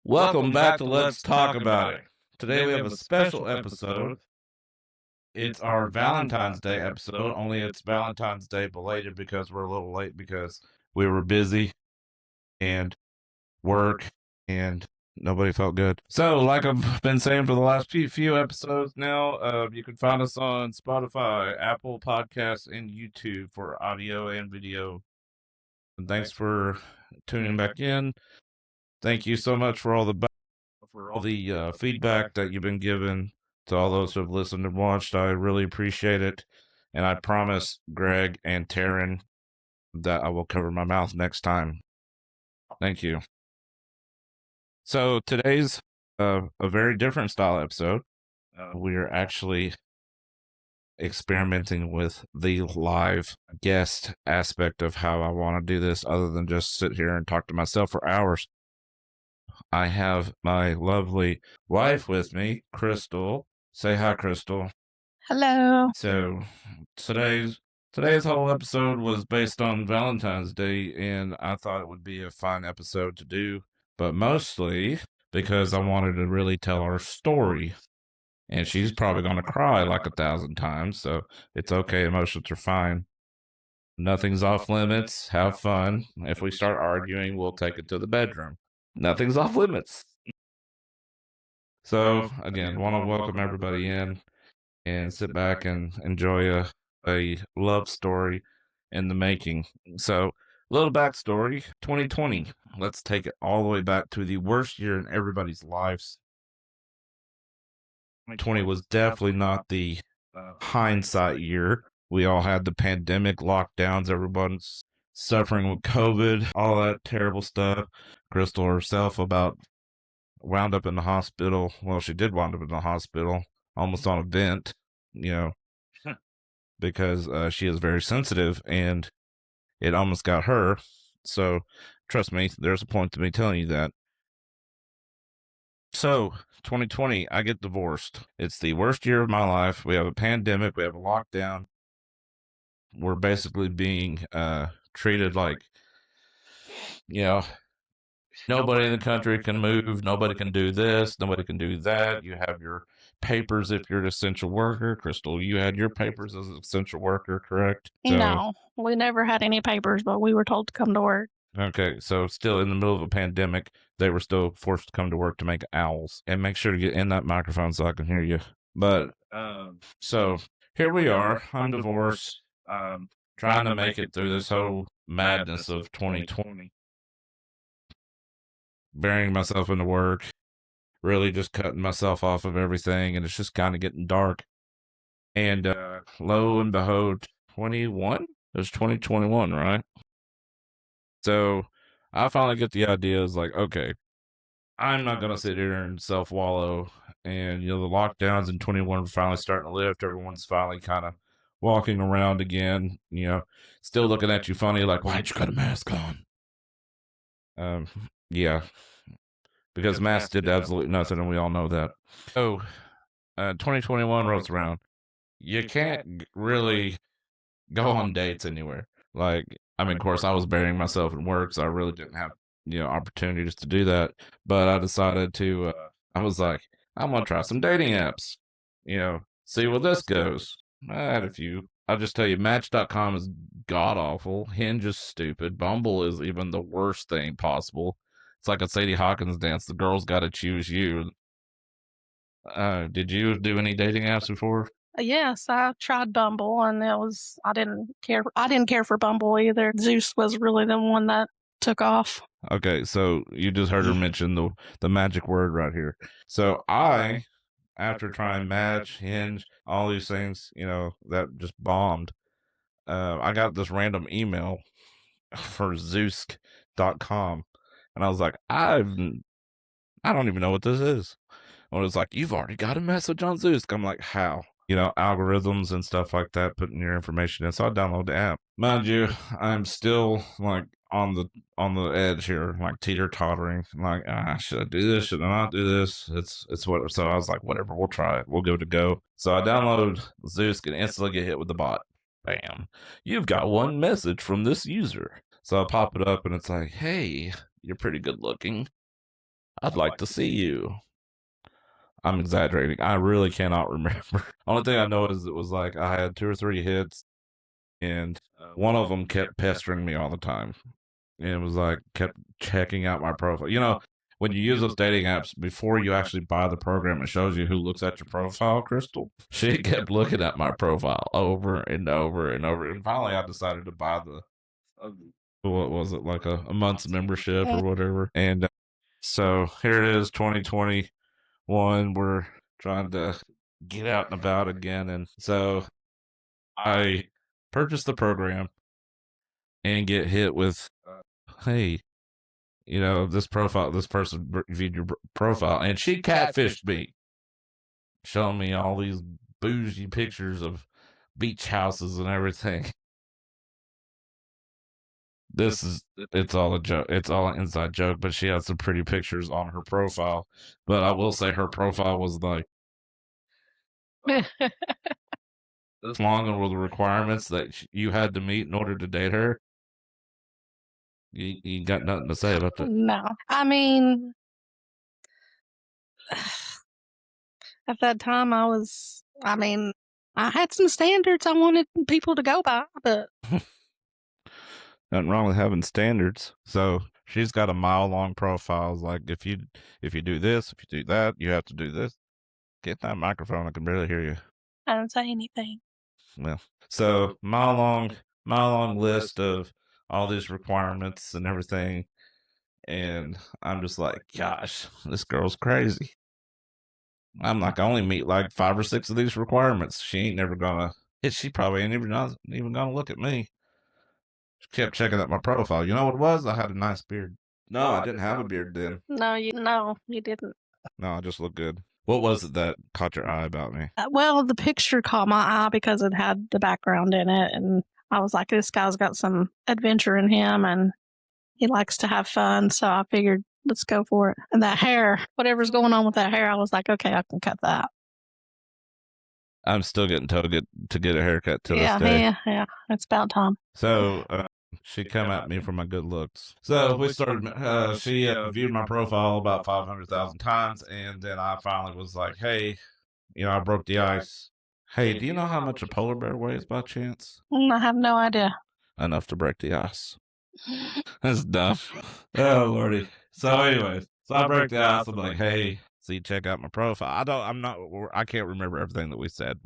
Welcome back to Let's Talk About It. Today we have a special episode. It's our Valentine's Day episode, only it's Valentine's Day belated because we're a little late because we were busy and work and nobody felt good. So, like I've been saying for the last few episodes now, you can find us on Spotify, Apple Podcasts, and YouTube for audio and video. And thanks for tuning back in. Thank you so much for all the feedback that you've been given to all those who have listened and watched. I really appreciate it. And I promise Greg and Taryn that I will cover my mouth next time. Thank you. So today's a very different style episode. We are actually experimenting with the live guest aspect of how I want to do this other than just sit here and talk to myself for hours. I have my lovely wife with me, Crystal. Say hi, Crystal. Hello. So today's whole episode was based on Valentine's Day, and I thought it would be a fun episode to do, but mostly because I wanted to really tell our story. And she's probably going to cry like 1,000 times, so it's okay. Emotions are fine. Nothing's off limits. Have fun. If we start arguing, we'll take it to the bedroom. Nothing's off limits. So, again, want to welcome everybody in and sit back and enjoy a love story in the making. So, little backstory 2020. Let's take it all the way back to the worst year in everybody's lives. 2020 was definitely not the hindsight year. We all had the pandemic lockdowns, everyone's suffering with COVID, all that terrible stuff. Crystal herself wound up in the hospital. Well, she did wind up in the hospital, almost on a vent, because she is very sensitive and it almost got her. So, trust me, there's a point to me telling you that. So, 2020, I get divorced. It's the worst year of my life. We have a pandemic, we have a lockdown. We're basically being treated like, nobody in the country can move, nobody can do this, nobody can do that. You have your papers if you're an essential worker. Crystal, you had your papers as an essential worker, correct? No, we never had any papers, but we were told to come to work. Okay, so still in the middle of a pandemic, they were still forced to come to work to make owls. And make sure to get in that microphone so I can hear you. But, so here we are. I'm divorced, trying to make it through this whole madness of 2020. Burying myself into work, really just cutting myself off of everything, and it's just kind of getting dark. And lo and behold, 21? It was 2021, right? So I finally get the idea. Is like, okay, I'm not going to sit here and self-wallow. And, the lockdowns in 21 are finally starting to lift. Everyone's finally kind of walking around again, still looking at you funny, like, why'd you got a mask on? Yeah, because masks did absolutely nothing, and we all know that. So, 2021 rolls around. You can't really go on dates anywhere. Like, I mean, of course, I was burying myself in work, so I really didn't have, opportunities to do that. But I decided to, I was like, I'm going to try some dating apps, see where this goes. I had a few. I'll just tell you, Match.com is god awful. Hinge is stupid. Bumble is even the worst thing possible. It's like a Sadie Hawkins dance. The girl's got to choose you. Did you do any dating apps before? Yes, I tried Bumble, and I didn't care for Bumble either. Zeus was really the one that took off. Okay, so you just heard her mention the magic word right here. So I, after trying Match, Hinge, all these things, that just bombed. I got this random email for Zeus.com, and I was like, I don't even know what this is. And it was like, you've already got a message on Zeus. I'm like, how? Algorithms and stuff like that, putting your information in. So I download the app. Mind you, I'm still like on the edge here, like teeter-tottering. Like, should I do this? Should I not do this? It's what. So I was like, whatever, we'll try it. We'll give it a go. So I download Zeus and instantly get hit with the bot. Bam. You've got one message from this user. So I pop it up and it's like, hey, you're pretty good looking. I'd like to see you. I'm exaggerating. I really cannot remember. Only thing I know is it was like I had 2 or 3 hits, and one of them kept pestering me all the time. And it was like kept checking out my profile. When you use those dating apps before you actually buy the program, it shows you who looks at your profile, Crystal. She kept looking at my profile over and over and over. And finally, I decided to buy what was it, like a month's membership or whatever. And so here it is, 2021. We're trying to get out and about again. And so I purchased the program and get hit with, hey, this person viewed your profile, and she catfished me, showing me all these bougie pictures of beach houses and everything. It's all a joke. It's all an inside joke, but she has some pretty pictures on her profile. But I will say her profile was like as long with the requirements that you had to meet in order to date her. You got nothing to say about that. No. I mean, at that time, I had some standards I wanted people to go by, but Nothing wrong with having standards. So she's got a mile-long profile. It's like if you do this, if you do that, you have to do this. Get that microphone. I can barely hear you. I didn't say anything. Well, so mile-long list of all these requirements and everything, and I'm just like, gosh, this girl's crazy. I'm like, I only meet like 5 or 6 of these requirements. She ain't never gonna. She probably ain't even gonna look at me. She kept checking out my profile. You know what it was? I had a nice beard. No, I didn't have a beard then. No, you didn't. No, I just looked good. What was it that caught your eye about me? Well, the picture caught my eye because it had the background in it, and I was like, this guy's got some adventure in him, and he likes to have fun. So I figured, let's go for it. And that hair, whatever's going on with that hair, I was like, okay, I can cut that. I'm still getting told to get a haircut to this day. Yeah, it's about time. So she come at me for my good looks. So we started. She viewed my profile about 500,000 times, and then I finally was like, "Hey, I broke the ice. Hey, do you know how much a polar bear weighs by chance?" I have no idea. Enough to break the ice. That's dumb. Oh lordy. So anyways, so I break the ice. I'm like, "Hey, see, check out my profile." I can't remember everything that we said.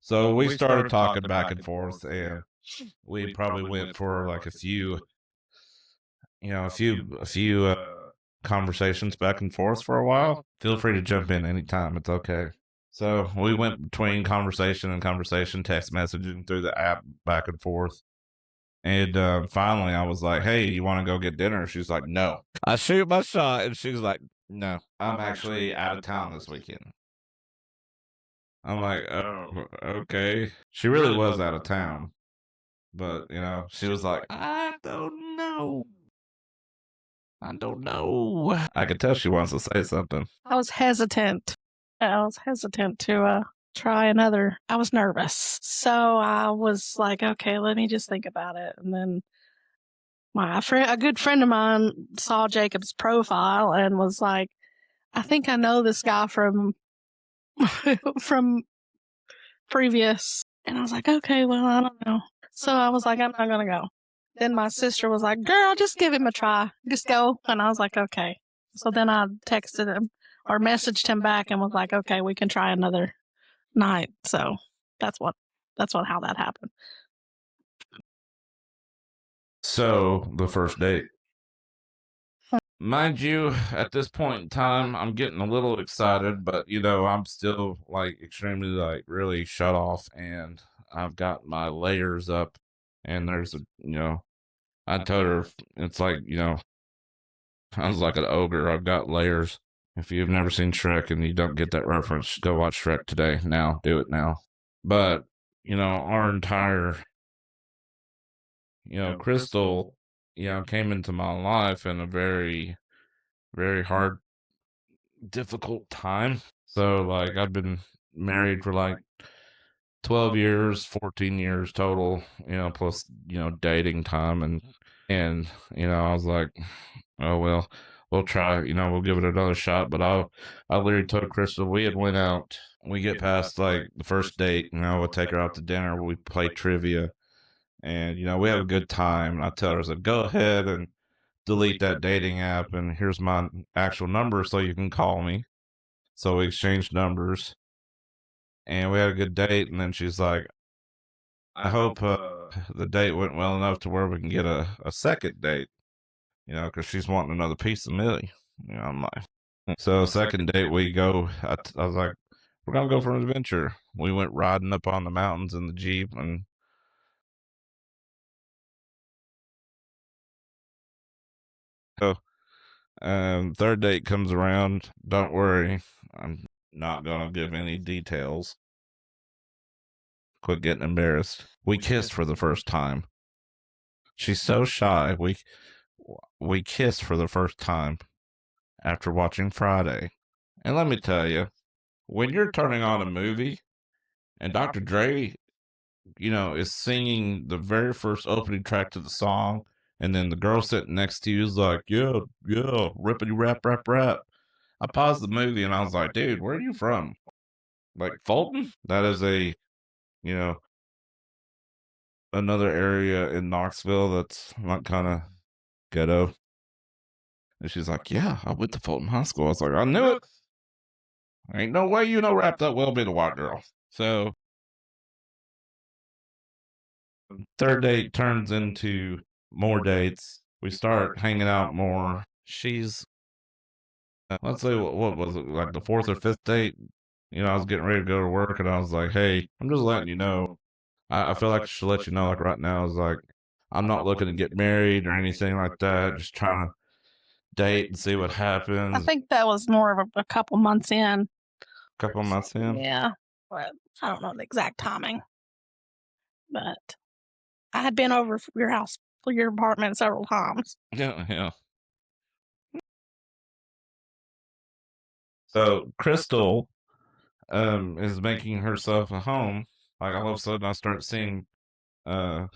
So we started talking back and forth, and we probably went for like a few conversations back and forth for a while. Feel free to jump in anytime. It's okay. So we went between conversation and conversation, text messaging through the app back and forth. And finally, I was like, "Hey, you want to go get dinner?" She's like, "No." I shoot my shot, and she's like, "No, I'm actually out of town this weekend." I'm like, "Oh, okay." She really was out of town, but she was like, "I don't know. I don't know." I could tell she wants to say something. I was hesitant. To try another. I was nervous. So I was like, okay, let me just think about it. And then a good friend of mine saw Jacob's profile and was like, I think I know this guy from from previous. And I was like, okay, well, I don't know. So I was like, I'm not going to go. Then my sister was like, girl, just give him a try. Just go. And I was like, okay. So then I texted him or messaged him back and was like, okay, we can try another night. So that's how that happened. So the first date. Mind you, at this point in time, I'm getting a little excited, but I'm still like extremely like really shut off, and I've got my layers up, and there's I told her it's like I was like an ogre. I've got layers. If you've never seen Shrek and you don't get that reference, go watch Shrek today. Now, do it now. But our entire Crystal came into my life in a very, very hard, difficult time. So like I've been married for like 12 years, 14 years total, plus dating time, and I was like, oh well, we'll try, we'll give it another shot. But I literally told Crystal, we had went out, we get past like the first date, we'll take her out to dinner, we play trivia, and we have a good time. And I tell her, I said, go ahead and delete that dating app, and here's my actual number so you can call me. So we exchanged numbers, and we had a good date. And then she's like, I hope the date went well enough to where we can get a second date, because she's wanting another piece of me. I'm like, so second date we go. I was like, we're gonna go for an adventure. We went riding up on the mountains in the Jeep, and so third date comes around. Don't worry, I'm not gonna give any details. Quit getting embarrassed. We kissed for the first time. She's so shy. We kissed for the first time after watching Friday. And let me tell you, when you're turning on a movie and Dr. Dre, is singing the very first opening track to the song, and then the girl sitting next to you is like, yeah, yeah, rippity rap, rap, rap. I paused the movie and I was like, dude, where are you from? Like Fulton? That is you know, another area in Knoxville that's not kind of ghetto. And she's like, yeah, I went to Fulton High School. I was like, I knew it. Ain't no way you know rap that well being a white girl. So third date turns into more dates. We start hanging out more. She's, let's say, what was it, like the fourth or fifth date? I was getting ready to go to work, and I was like, hey, I'm just letting you know. I feel like I should let you know, like right now, is like, I'm not looking to get married or anything like that. Just trying to date and see what happens. I think that was more of a couple months in. Couple months in. Yeah, but I don't know the exact timing. But I had been over for your house, for your apartment several times. Yeah, yeah. So Crystal is making herself a home. Like all of a sudden I start seeing uh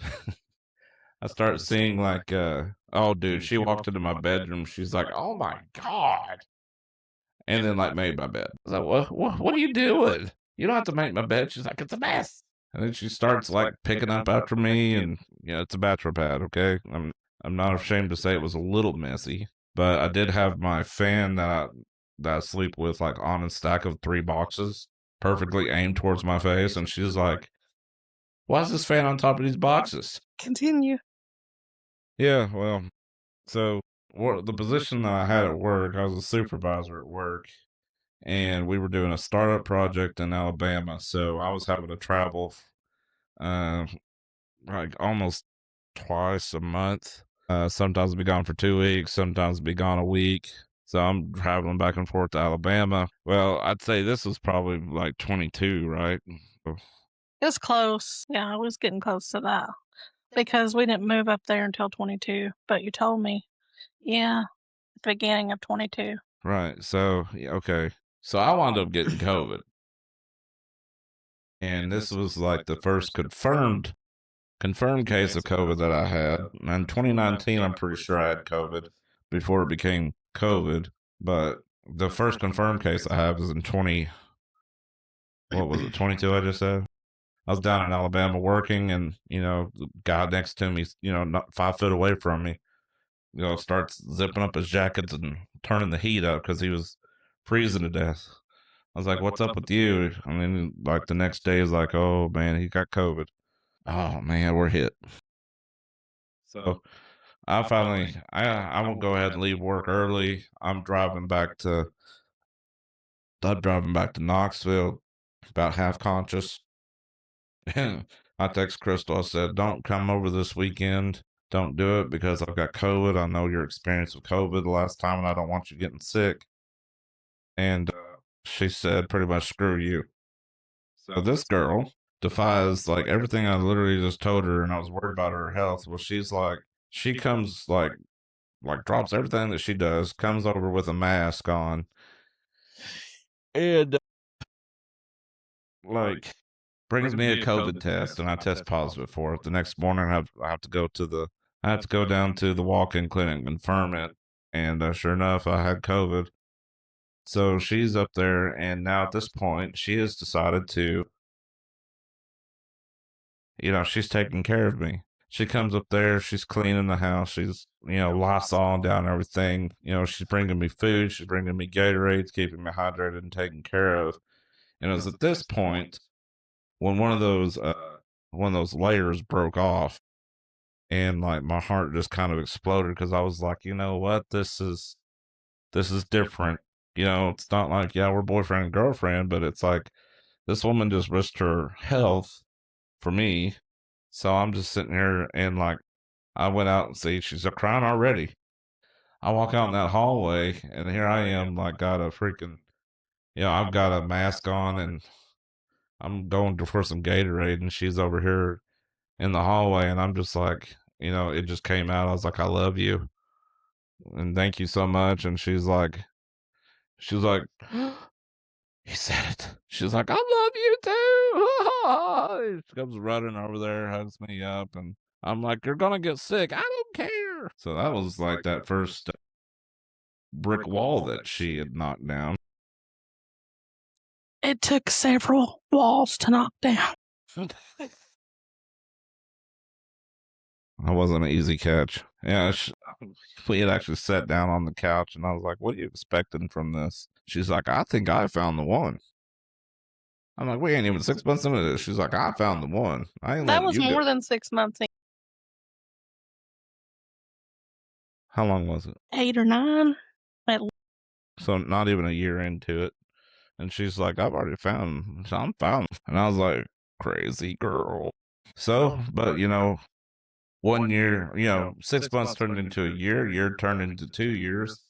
I start seeing like oh dude, she walked into my bedroom, she's like, oh my God. And then like made my bed. I was like, what are you doing? You don't have to make my bed. She's like, it's a mess. And then she starts like picking up after me, and it's a bachelor pad, okay? I'm not ashamed to say it was a little messy, but I did have my fan that I sleep with like on a stack of 3 boxes, perfectly aimed towards my face, and she's like, why is this fan on top of these boxes? Continue. Yeah, well, so the position that I had at work, I was a supervisor at work, and we were doing a startup project in Alabama, so I was having to travel uh, like almost twice a month. Sometimes be gone for 2 weeks, sometimes be gone a week. So I'm traveling back and forth to Alabama. Well, I'd say this was probably like 22, right? It was close. Yeah, I was getting close to that because we didn't move up there until 22. But you told me, yeah, the beginning of 22. Right. So, yeah, okay. So I wound up getting COVID. And this was like the first confirmed case of COVID that I had. In 2019, I'm pretty sure I had COVID before it became COVID. But the first confirmed case I have is in what was it, 22, I just said? I was down in Alabama working, and, the guy next to me, not 5 foot away from me, starts zipping up his jackets and turning the heat up because he was freezing to death. I was like, what's up with you? I mean, like the next day is like, oh man, he got COVID. Oh man, we're hit. So I will go ahead and leave work early. I'm driving back to Knoxville, about half conscious. And I text Crystal. I said, don't come over this weekend. Don't do it because I've got COVID. I know your experience with COVID the last time, and I don't want you getting sick. And she said, pretty much, screw you. So this girl defies like everything I literally just told her, and I was worried about her health. Well, she comes like drops everything that she does, comes over with a mask on, and like brings me a COVID test, and I test positive for it. The next morning, I have to go down to the walk-in clinic and confirm it. and sure enough, I had COVID. So she's up there, and now at this point, she has decided to, she's taking care of me. She comes up there, she's cleaning the house, she's, Lysol down everything. She's bringing me food, she's bringing me Gatorades, keeping me hydrated and taken care of. And it was at this point when one of those layers broke off, and like my heart just kind of exploded because I was like, you know what, this is different. It's not like, yeah, we're boyfriend and girlfriend, but it's like this woman just risked her health for me. So I'm just sitting here, and like I went out and see she's crying already. I walk out in that hallway, and here I am, like, got a freaking, I've got a mask on, and I'm going for some Gatorade, and she's over here in the hallway, and I'm just like, it just came out. I was like, I love you, and thank you so much. And she's like, he said it. She's like, I love you too. She comes running over there, hugs me up, and I'm like, you're gonna get sick. I don't care. So that was like that first brick wall that she had knocked down. It took several walls to knock down. That wasn't an easy catch. Yeah, we had actually sat down on the couch, and I was like, what are you expecting from this? She's like, I think I found the one. I'm like, we ain't even 6 months into this. She's like, I found the one. I ain't That letting was you more go. than 6 months, How long was it? 8 or 9. So not even a year into it. And she's like, I've already found him. So I'm found him. And I was like, crazy girl. So, but 1 year, 6 months turned into a year turned into 2 years,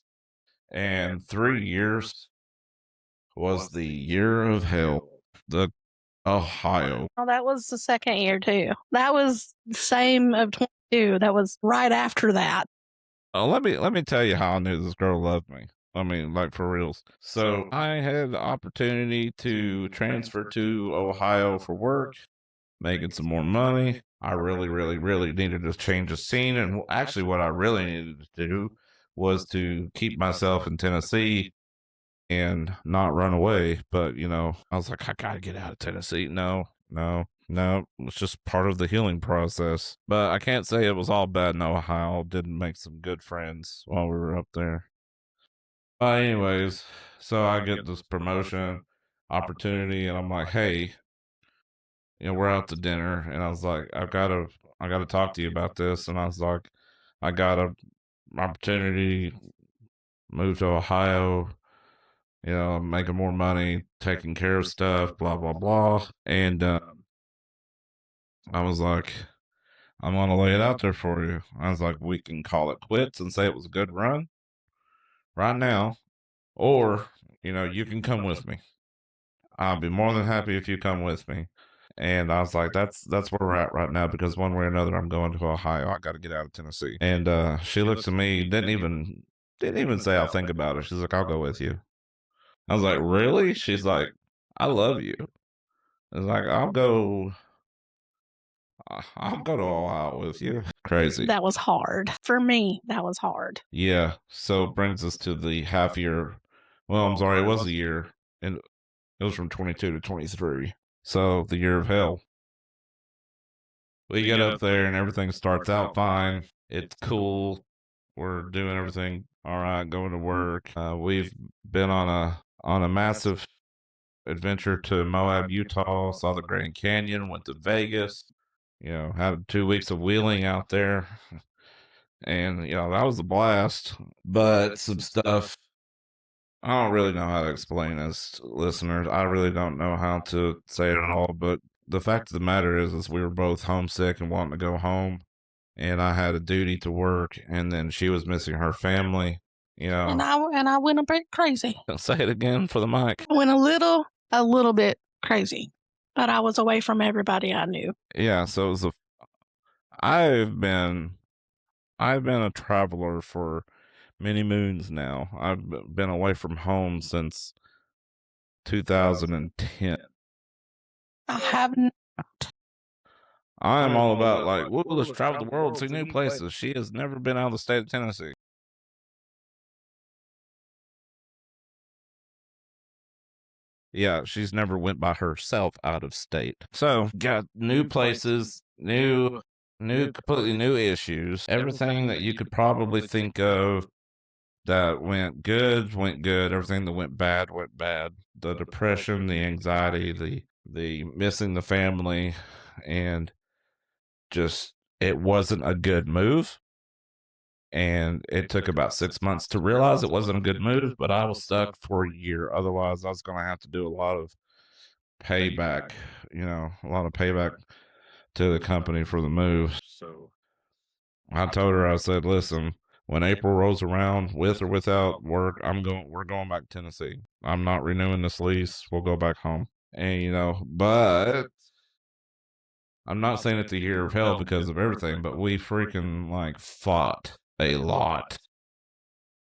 and 3 years was the year of hell. The Ohio. Oh, that was the second year too. That was the same of 22. That was right after that. Let me tell you how I knew this girl loved me. I mean, like, for reals. So I had the opportunity to transfer to Ohio for work, making some more money. I really, really, really needed to change the scene. And actually, what I really needed to do was to keep myself in Tennessee and not run away. But, I was like, I got to get out of Tennessee. No, no, no. It's just part of the healing process. But I can't say it was all bad in Ohio. Didn't make some good friends while we were up there. Anyways, so I get this promotion opportunity, and I'm like, hey, we're out to dinner, and I was like, I gotta talk to you about this. And I was like, I got a opportunity, move to Ohio, making more money, taking care of stuff, blah blah blah. And I was like, I'm gonna lay it out there for you. I was like, we can call it quits and say it was a good run right now, or you can come with me. I'll be more than happy if you come with me. And I was like, that's where we're at right now, because one way or another, I'm going to Ohio. I got to get out of Tennessee. And she looks at me, didn't even say I'll think about it. She's like, I'll go with you. I was like, really? She's like, I love you. I was like, I'll go to Ohio with you. Crazy. That was hard. For me, that was hard. Yeah. So it brings us to the half year. Well, I'm sorry, it was a year, and it was from 22 to 23. So the year of hell. We get up there, and everything starts out fine. It's cool. We're doing everything all right, going to work. We've been on a massive adventure to Moab, Utah, saw the Grand Canyon, went to Vegas, had 2 weeks of wheeling out there. And, that was a blast. But some stuff, I don't really know how to explain this, listeners. I really don't know how to say it at all. But the fact of the matter is we were both homesick and wanting to go home. And I had a duty to work, and then she was missing her family. And I went a bit crazy. Say it again for the mic. I went a little bit crazy, but I was away from everybody I knew. Yeah, so it was I've been a traveler for many moons now. I've been away from home since 2010. I haven't. I am all about, like, let's travel the world, see new places. She has never been out of the state of Tennessee. Yeah, she's never went by herself out of state. So got new places, completely new issues. Everything that you could probably think of that went good went good. Everything that went bad went bad. The depression, the anxiety, the missing the family, and just it wasn't a good move. And it took about 6 months to realize it wasn't a good move, but I was stuck for a year. Otherwise, I was going to have to do a lot of payback, a lot of payback to the company for the move. So I told her, I said, listen, when April rolls around, with or without work, we're going back to Tennessee. I'm not renewing this lease. We'll go back home. And, but I'm not saying it's the year of hell because of everything, but we freaking like fought a lot.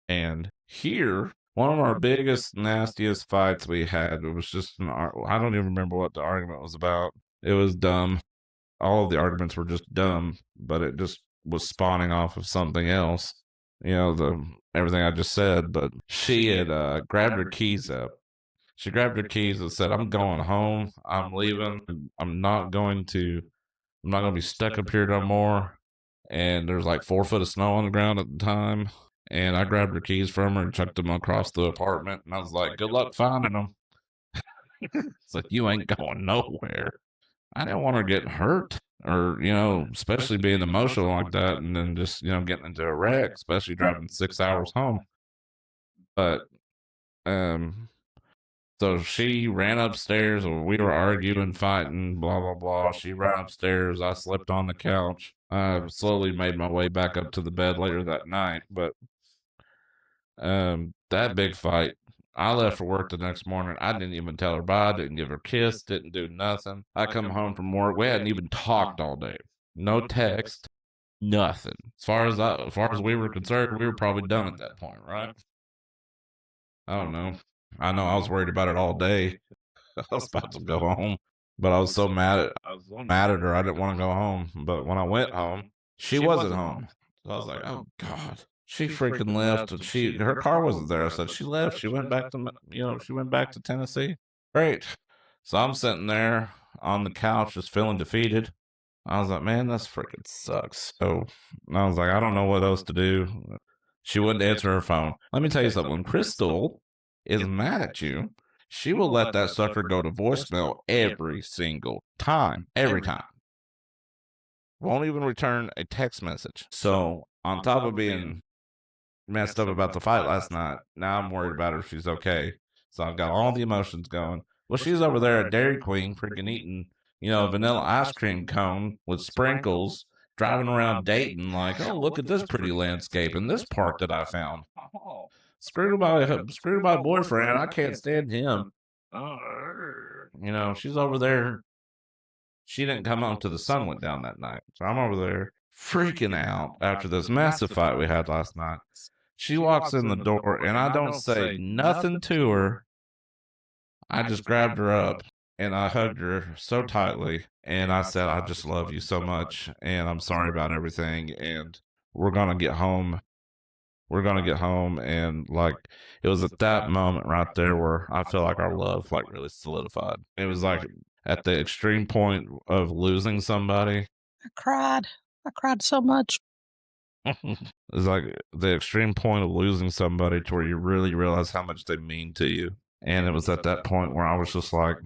And here, one of our biggest, nastiest fights we had, it was just I don't even remember what the argument was about. It was dumb. All of the arguments were just dumb, but it just was spawning off of something else. The everything I just said. But she had grabbed her keys up. She grabbed her keys and said, "I'm going home. I'm leaving. I'm not going to. I'm not going to be stuck up here no more." And there's like 4 foot of snow on the ground at the time. And I grabbed her keys from her and chucked them across the apartment. And I was like, "Good luck finding them." It's like, you ain't going nowhere. I didn't want her getting hurt or, especially being emotional like that and then just, getting into a wreck, especially driving 6 hours home. But, so she ran upstairs or we were arguing, fighting, blah, blah, blah. She ran upstairs. I slept on the couch. I slowly made my way back up to the bed later that night. But, that big fight, I left for work the next morning. I didn't even tell her bye, didn't give her a kiss, didn't do nothing. I come home from work. We hadn't even talked all day. No text, nothing. As far as we were concerned, we were probably done at that point, right? I don't know. I know I was worried about it all day. I was about to go home, but I was so mad at her. I didn't want to go home. But when I went home, she wasn't home. So I was like, "Oh God." She freaking left. And her car wasn't there. I said she left. She went back to she went back to Tennessee. Great. So I'm sitting there on the couch, just feeling defeated. I was like, man, this freaking sucks. So I was like, I don't know what else to do. She wouldn't answer her phone. Let me tell you something. When Crystal is mad at you, she will let that sucker go to voicemail every single time. Every time. Won't even return a text message. So on top of being messed up about the fight last night, now I'm worried about her if she's okay. So I've got all the emotions going. Well, she's over there at Dairy Queen freaking eating, a vanilla ice cream cone with sprinkles, driving around Dayton like, oh, look at this pretty landscape in this park that I found. Screw my boyfriend. I can't stand him. She's over there. She didn't come home till the sun went down that night. So I'm over there freaking out after this massive fight we had last night. She walks in the door, and I don't say nothing to her. I just grabbed her up, and I hugged her so tightly, and I said, I just love you so much, and I'm sorry about everything, and we're going to get home. We're going to get home, and, like, it was at that moment right there where I feel like our love, like, really solidified. It was, like, at the extreme point of losing somebody. I cried. I cried so much. It's like the extreme point of losing somebody to where you really realize how much they mean to you. And it was at that point where I was just like,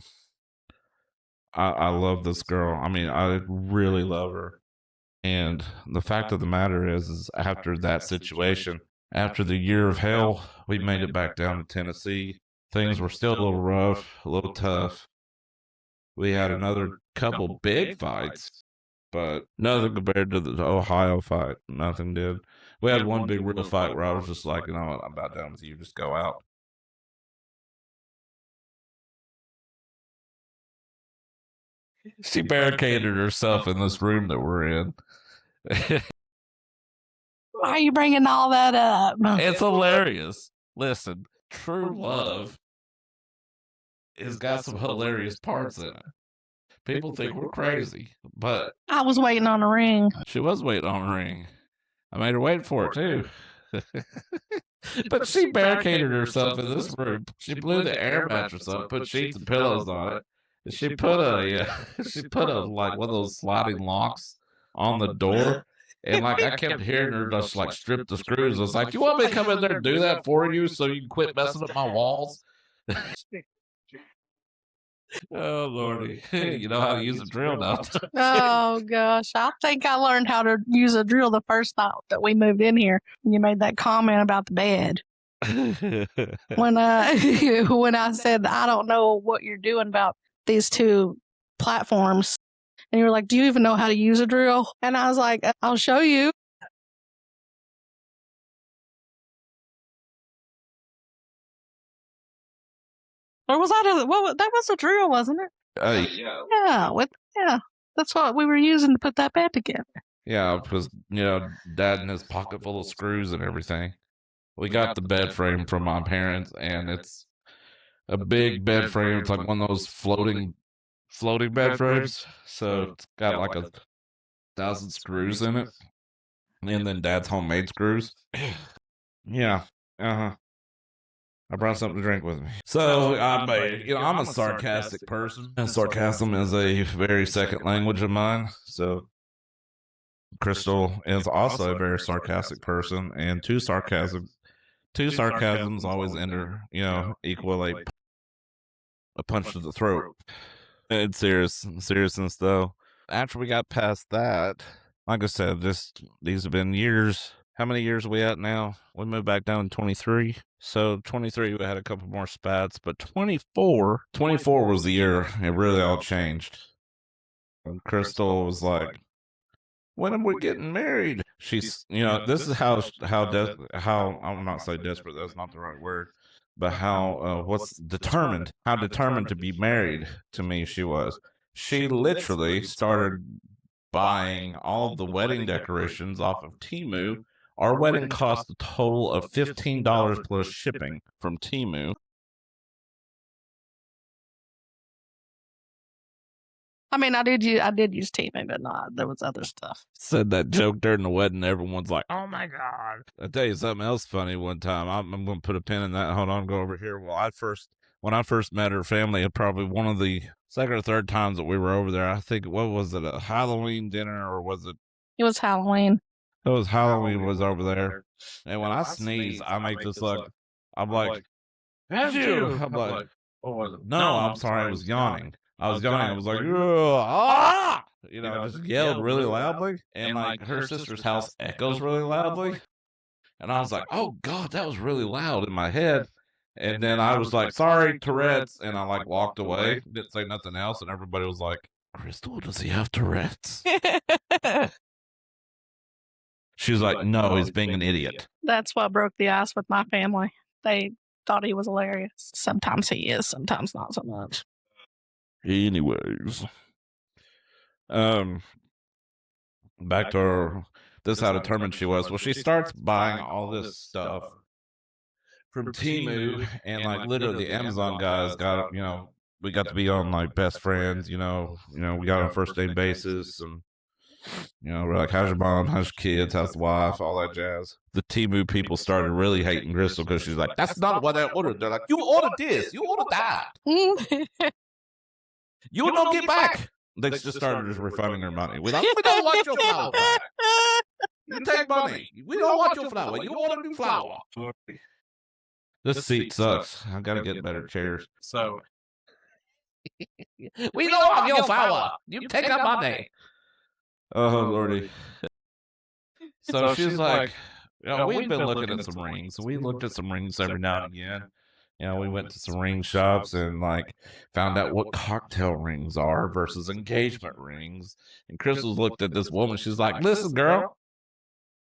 I love this girl. I mean, I really love her. And the fact of the matter is after that situation, after the year of hell, we made it back down to Tennessee. Things were still a little rough, a little tough. We had another couple big fights, but nothing compared to the Ohio fight. Nothing did. We had one big real fight where I was just like, what, I'm about done with you. Just go out. She barricaded herself in this room that we're in. Why are you bringing all that up? It's hilarious. Listen, true love has got some hilarious parts in it. People think we're crazy, but I was waiting on a ring. She was waiting on a ring. I made her wait for it too. But she barricaded herself in this room. She blew the air mattress up, put sheets and pillows on it. And she put a she put a like one of those sliding locks on the door. And like I kept hearing her just like strip the screws. I was like, "You want me to come in there and do that for you so you can quit messing up my walls?" Oh Lordy, you know how to use a drill now. Oh gosh, I think I learned how to use a drill the first night that we moved in here. When you made that comment about the bed. When when I said I don't know what you're doing about these two platforms, and you were like, "Do you even know how to use a drill?" And I was like, "I'll show you." Or was that that was a drill, wasn't it? Yeah, that's what we were using to put that bed together. Yeah, because Dad in his pocket full of screws and everything. We got the bed frame from my parents, and it's a big bed frame. It's like one of those floating bed frames. So it's got like 1,000 screws in it, and then Dad's homemade screws. Yeah. Uh-huh. I brought something to drink with me. So I'm a sarcastic person. And sarcasm is a very second language of mine. So Crystal is also a very sarcastic person, and two sarcasms always enter, equal a punch to the throat. In seriousness though. After we got past that, like I said, these have been years. How many years are we at now? We moved back down in 23. So 23 we had a couple more spats, but 24 was the year it really all changed. And Crystal was like, "When are we getting married?" She's, this is how I'm not say desperate. That's not the right word, but how how determined to be married to me she was. She literally started buying all of the wedding decorations off of Temu. Our wedding cost a total of $15 plus shipping from Temu. I mean, I did use Teaming, but not there was other stuff. Said that joke during the wedding. Everyone's like, "Oh my god!" I'll tell you something else funny. One time, I'm going to put a pin in that. Hold on, go over here. Well, when I first met her family, probably one of the second or third times that we were over there. I think what was it, a Halloween dinner or was it? It was Halloween. It was Halloween. Was over there, and when I sneeze, I make this look. I'm like, "Phew!" I'm like, "No, I'm sorry, I was yawning." I was yawning. I was like, "Ah!" I just yelled really loudly, and like her sister's house echoes really loudly, and I was like, "Oh God, that was really loud in my head." And then I was like, "Sorry, Tourette's," and I like walked away, didn't say nothing else, and everybody was like, "Crystal, does he have Tourette's?" She was like, "No, he's being an idiot." That's what broke the ice with my family. They thought he was hilarious. Sometimes he is, sometimes not so much. Anyways, back to her. This is how determined she was. Well, she starts buying all this stuff from Temu, and like literally the Amazon guys got, we got to be on like best friends. We got on first name basis, and we're like, "How's your mom? How's your kids? How's the wife? All that jazz." The Temu people started really hating Crystal because she's like, "That's not what I ordered." They're like, "You ordered this. You ordered that. You don't get back." They just started just refunding her money. We don't want your flower back. You take money. We don't want your flower. You want a new flower. This seat sucks. I gotta get better chairs. So we don't want your flower. You take our money. Oh Lordy. So she's like, we've been looking at some rings. We looked at some rings every now and again. We went to some ring shops and like found out what cocktail rings are versus engagement rings. And Crystal's looked at this woman. She's like, "Listen, girl,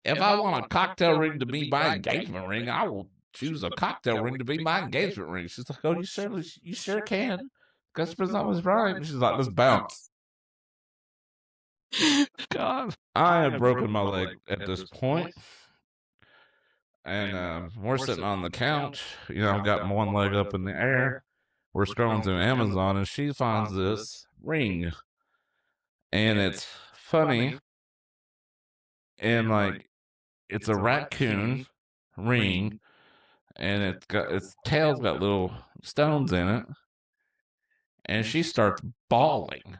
if I want a cocktail ring to be my engagement ring, I will choose a cocktail ring to be my engagement ring." She's like, "Oh, you sure can. Customer's always right." And she's like, "Let's bounce." God, I have broken my leg at this point. And we're sitting on the couch. I've got one leg up in the air. We're scrolling through Amazon, and she finds this ring, and it's funny, and like it's a raccoon ring and its tail's got little stones in it, and she starts bawling,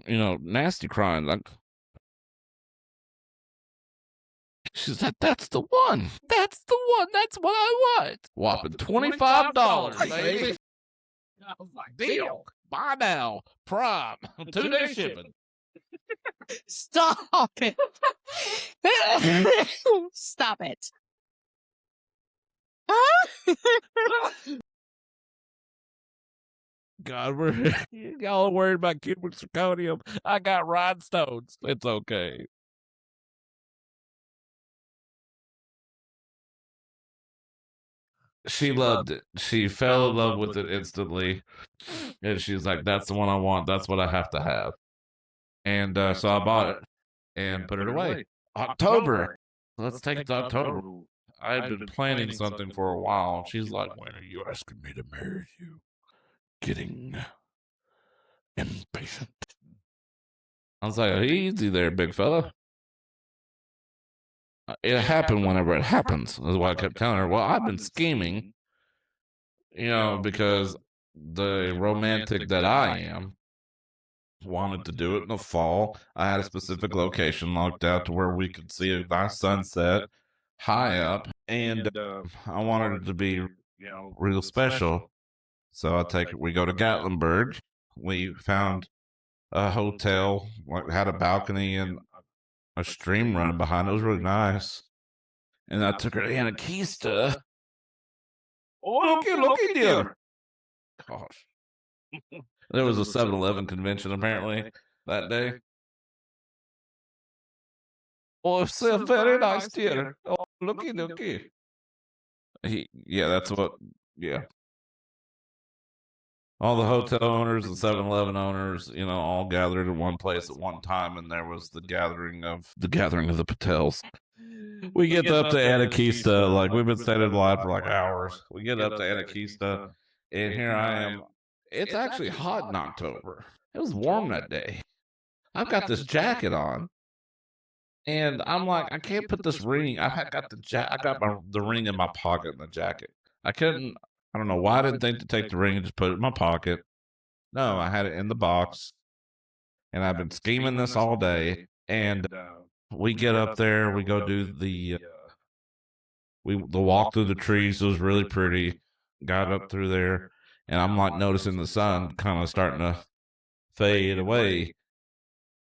nasty crying. Like she's like, "That's the one. That's the one. That's what I want." Whopping $25, baby. I was like, "Deal. Buy now. Prime. 2-day shipping." Stop it. Stop it. God, y'all are worried about cubic zirconium. I got rhinestones. It's okay. She loved it. She fell in love with it instantly, and she's like, "That's the one I want. That's what I have to have." And so I bought it and put it away. October. Let's take it to October. I had been planning something for a while. She's like, "When are you asking me to marry you?" Getting impatient. I was like, "Easy there, big fella." It happened whenever it happens, is what I kept telling her. Well, I've been scheming, because the romantic that I am wanted to do it in the fall. I had a specific location locked out to where we could see a nice sunset high up, and I wanted it to be, real special. So we go to Gatlinburg. We found a hotel, like had a balcony and a stream running behind it. It was really nice. And I took her to Anakista. Oh, looky there. Gosh. There was a 7-Eleven convention apparently that day. Oh, it's a very nice dear. Oh, looky. That's what, yeah. All the hotel owners and 7-Eleven owners, all gathered in one place at one time, and there was the gathering of the Patels. We get up to Anakista, like we've been standing in line for like hours. We get up to Anakista, and here I am. It's actually hot in October. It was warm that day. I've got this jacket on, and I'm like, I can't put this ring. I got the ring in my pocket in the jacket. I couldn't. I don't know why I didn't think to take the ring and just put it in my pocket. No, I had it in the box, and I've been scheming this all day. And we get up there, we go do the walk through the trees. It was really pretty. Got up through there, and I'm like noticing the sun kind of starting to fade away.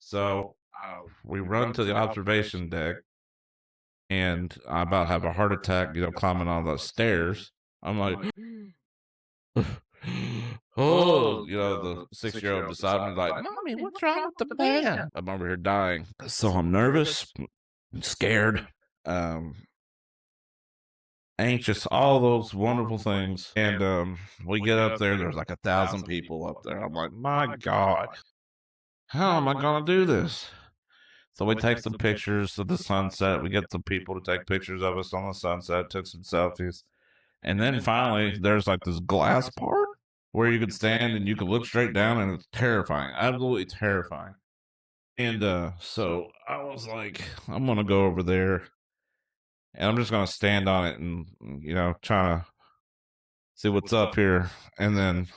So we run to the observation deck, and I about have a heart attack, climbing on those stairs. I'm like, oh, the 6-year-old beside me like, "Mommy, what's wrong with the man?" I'm over here dying. So I'm nervous, scared, anxious, all those wonderful things. And we get up there, there's like 1,000 people up there. I'm like, my God, how am I going to do this? So we take some pictures of the sunset. We get some people to take pictures of us on the sunset, took some selfies. And then finally, there's like this glass part where you could stand and you could look straight down, and it's terrifying, absolutely terrifying. And so I was like, I'm going to go over there, and I'm just going to stand on it and, try to see what's up here. And then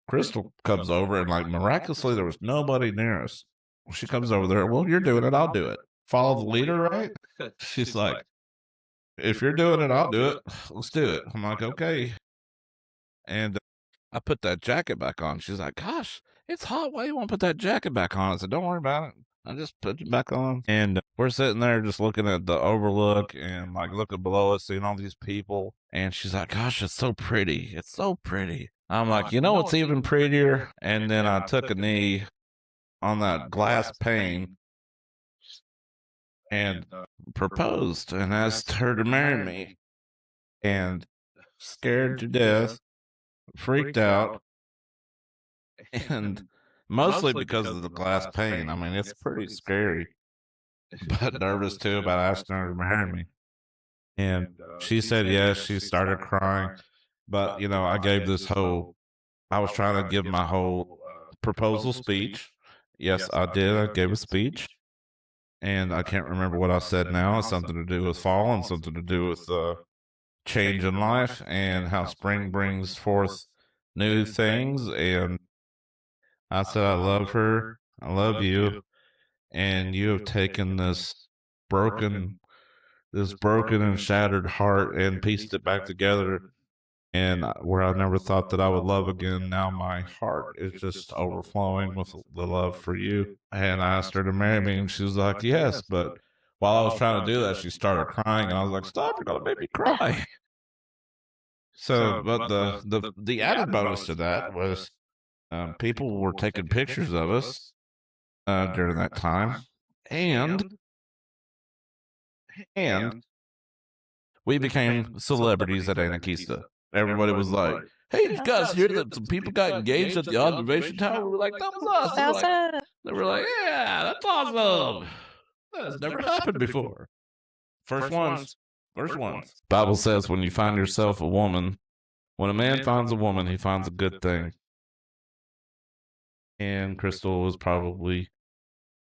Crystal comes over, and like miraculously, there was nobody near us. She comes over there. "Well, you're doing it. I'll do it. Follow the leader, right?" She's like, "If you're doing it, I'll do it. Let's do it." I'm like, "Okay." And I put that jacket back on. She's like, "Gosh, it's hot. Why you want to put that jacket back on?" I said, "Don't worry about it. I just put it back on." And we're sitting there just looking at the overlook and like looking below us, seeing all these people. And she's like, "Gosh, it's so pretty. It's so pretty." I'm like, "It's even prettier." And then I took a knee on that glass pane and proposed and asked her to marry me. And scared to death, freaked out, and mostly because of the glass pane. I mean, it's pretty scary, but nervous too about asking her to marry me. And she said yes. She started crying, but I was trying to give my whole proposal speech. Yes, I did. I gave a speech, and I can't remember what I said now. It's something to do with fall and something to do with change in life and how spring brings forth new things. And I said, I love her. I love you. And you have taken broken, this broken and shattered heart and pieced it back together. And where I never thought that I would love again, now my heart is just overflowing with the love for you. And I asked her to marry me, and she was like, yes. But while I was trying to do that, she started crying, and I was like, stop, you're going to make me cry. So, but the added bonus to that was people were taking pictures of us during that time, and we became celebrities at Anarchista. Everybody was like, "Hey, did you guys hear that some people got engaged at the observation tower?" We were like, "That was us." They were like, "Yeah, that's awesome. That's never happened before." First ones, first ones. Bible says when you find yourself a woman, when a man finds a woman, he finds a good thing. And Crystal was probably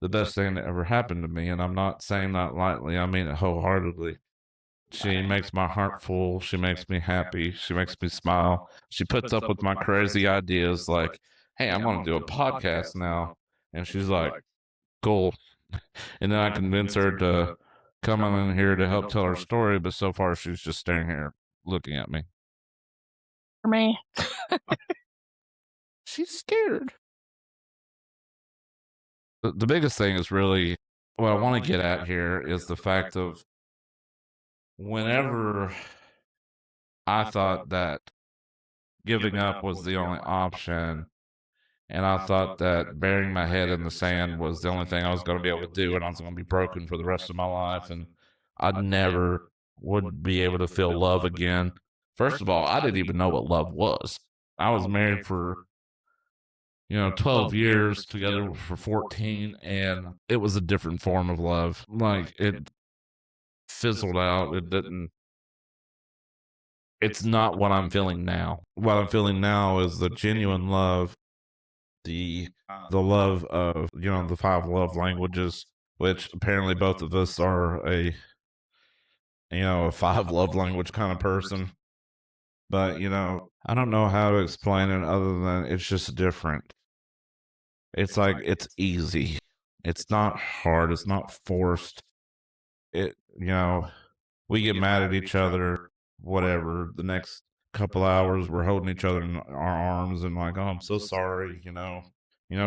the best thing that ever happened to me. And I'm not saying that lightly, I mean it wholeheartedly. She makes my heart full. She makes me happy. She makes me smile. She puts up with my crazy ideas like, hey, I'm going to do a podcast now. And she's like, cool. And then I convince her to come on in here to help tell her story. But so far, she's just staring here looking at me. For me. She's scared. The biggest thing is really what I want to get at here is the fact of whenever I thought that giving up was the only option, and I thought that burying my head in the sand was the only thing I was going to be able to do, and I was going to be broken for the rest of my life, and I never would be able to feel love again. First of all, I didn't even know what love was. I was married for 12 years, together for 14, and it was a different form of love. Like, it fizzled out. It's not what I'm feeling now. What I'm feeling now is the genuine love, the love of the five love languages, which apparently both of us are a five love language kind of person. But I don't know how to explain it other than it's just different. It's like it's easy. It's not hard. It's not forced. It we get mad at each other, whatever. The next couple hours, we're holding each other in our arms and like, oh, I'm so sorry,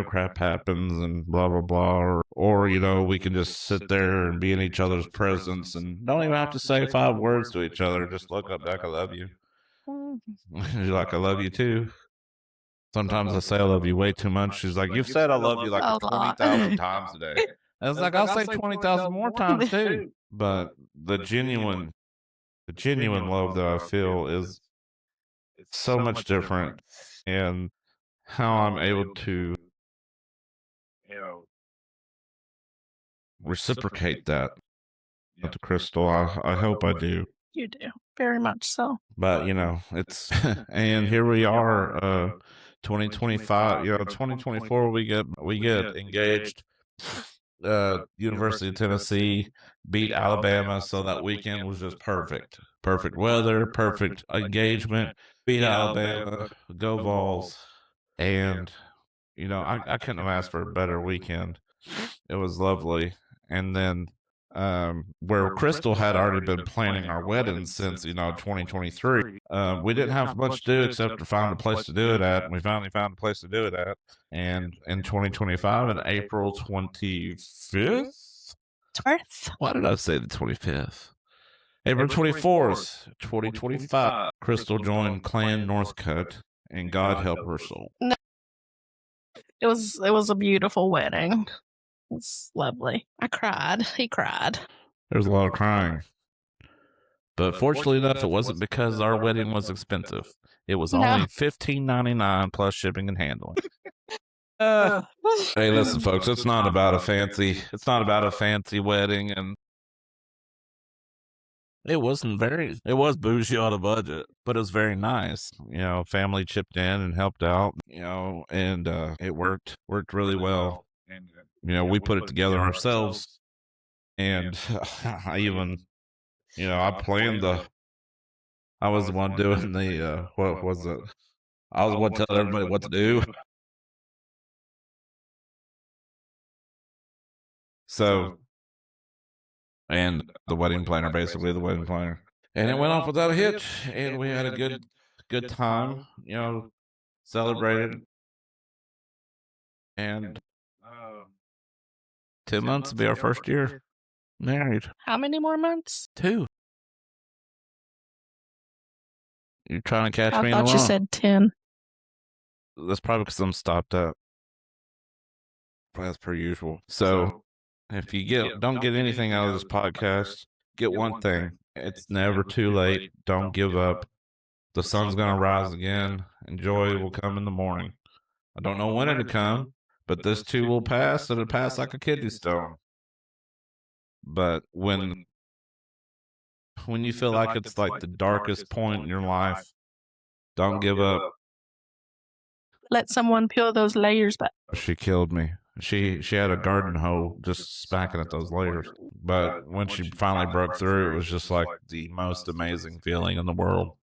crap happens and blah blah blah, or we can just sit there and be in each other's presence and don't even have to say five words to each other. Just look up back, I love you. You're like, I love you too. Sometimes I say I love you way too much. She's like, you've said I love you like 20,000 times today. I was like, I'll say 20,000 more times too. But the genuine love that I feel is so much different, and how I'm able to reciprocate that to Crystal. I hope I do. You do. Very much so. But it's and here we are, 2025, 2024 we get engaged. University of Tennessee beat Alabama, so that weekend was just perfect. Perfect weather, perfect engagement. Beat Alabama, go Vols. And I couldn't have asked for a better weekend. It was lovely. And then where Crystal had already been planning our wedding since 2023, we didn't have much to do except to find a place to do it at, and we finally found a place to do it at. And in 2025, in April 25th, why did I say the 25th? April 24th, 2025, Crystal joined Clan Northcutt, and God help her soul. No. It was a beautiful wedding. It's lovely. I cried. He cried. There's a lot of crying. But fortunately enough, it wasn't because our wedding was expensive. It was only $15.99 plus shipping and handling. Hey, listen, folks, it's not about a fancy wedding, and it was bougie on a budget, but it was very nice. Family chipped in and helped out, and it worked really well. We put it together ourselves, and I even, I planned I was the one doing the what was it? I was the one telling everybody what to do. So, and the wedding planner, basically the wedding planner, and it went off without a hitch, and we had a good time, celebrated, and 2 months will be our first year married. How many more months? 2. You're trying to catch I me in the thought you wrong. said 10. That's probably because I'm stopped up. As per usual. So if you don't get anything out of this podcast, get one thing. It's never too late. Don't give up. The sun's gonna rise again, and joy will come in the morning. I don't know when it'll come, but this too will pass, and it'll pass like a kidney stone. But when you feel like it's like the darkest point in your life, don't give up. Let someone peel those layers back. She killed me. She had a garden hoe just smacking at those layers. But when she finally broke through, it was just like the most amazing feeling in the world.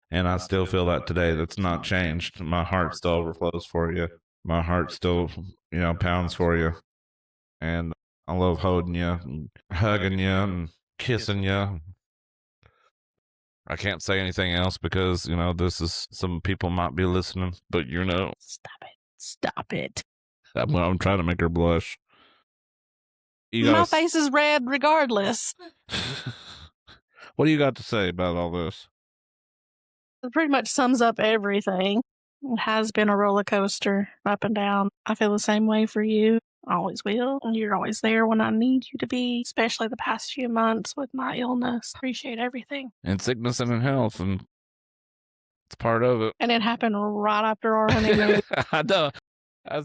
And I still feel that today. That's not changed. My heart still overflows for you. My heart still, pounds for you. And I love holding you, and hugging you, and kissing you. I can't say anything else because, this is, some people might be listening, but Stop it. Stop it. I'm trying to make her blush. My face is red regardless. What do you got to say about all this? It pretty much sums up everything. It has been a roller coaster, up and down. I feel the same way for you. Always will. You're always there when I need you to be, especially the past few months with my illness. Appreciate everything. And sickness and in health, and it's part of it. And it happened right after our honeymoon. I know. I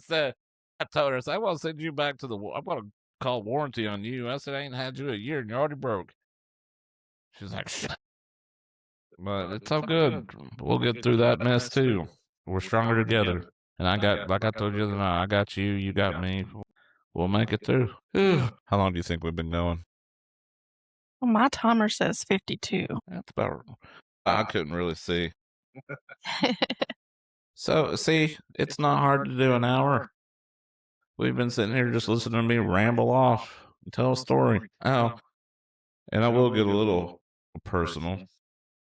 told her, I want to send you back to I'm going to call warranty on you. I said, I ain't had you a year and you're already broke. She's like, shut. But it's all good. We'll get through that mess too. We're stronger together. And like I told you the other night, I got you, you got me. We'll make it through. How long do you think we've been going? Well, my timer says 52. That's about, I couldn't really see. So, see, it's not hard to do an hour. We've been sitting here just listening to me ramble off and tell a story. Oh, and I will get a little personal.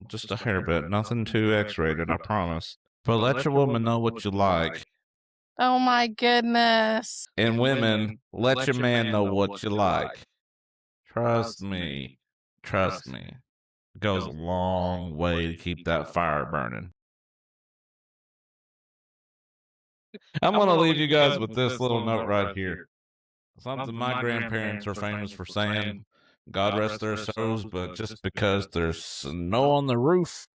Just a hair bit. Nothing too X-rated, I promise. But let your woman know what you like. Oh my goodness. And women, let your man know what you like. Trust me. Trust me. It goes a long way to keep that fire burning. I'm going to leave you guys with this little note right here. Something my grandparents are famous for saying. God rest their souls, but just because there's snow on the roof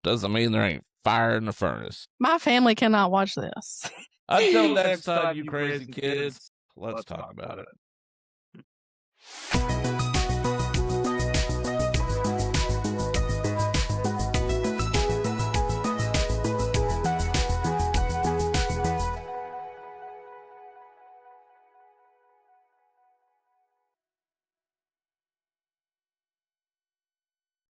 doesn't mean there ain't fire in the furnace. My family cannot watch this. Until next time, you crazy kids, let's talk about it.